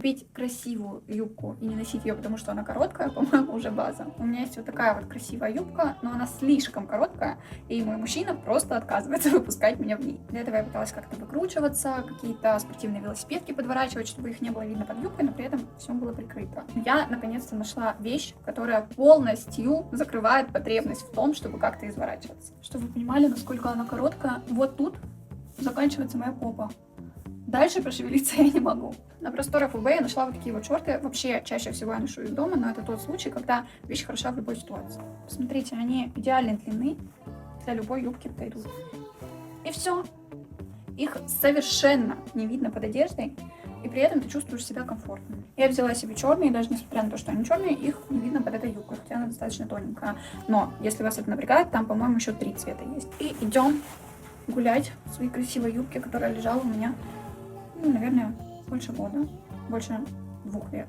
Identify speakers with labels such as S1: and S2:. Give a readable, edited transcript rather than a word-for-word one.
S1: Купить красивую юбку и не носить ее, потому что она короткая, по-моему, уже база. У меня есть вот такая вот красивая юбка, но она слишком короткая, и мой мужчина просто отказывается выпускать меня в ней. Для этого я пыталась как-то выкручиваться, какие-то спортивные велосипедки подворачивать, чтобы их не было видно под юбкой, но при этом все было прикрыто. Я наконец-то нашла вещь, которая полностью закрывает потребность в том, чтобы как-то изворачиваться. Чтобы вы понимали, насколько она короткая, вот тут заканчивается моя попа. Дальше пошевелиться я не могу. На просторах eBay я нашла вот такие вот шорты. Вообще, чаще всего я ношу их дома, но это тот случай, когда вещь хороша в любой ситуации. Посмотрите, они идеальной длины, для любой юбки подойдут. И все. Их совершенно не видно под одеждой, и при этом ты чувствуешь себя комфортно. Я взяла себе черные, даже несмотря на то, что они черные, их не видно под этой юбкой, хотя она достаточно тоненькая. Но, если вас это напрягает, там, по-моему, еще 3 цвета есть. И идем гулять в своей красивой юбке, которая лежала у меня, ну, наверное, больше года, больше 2 лет.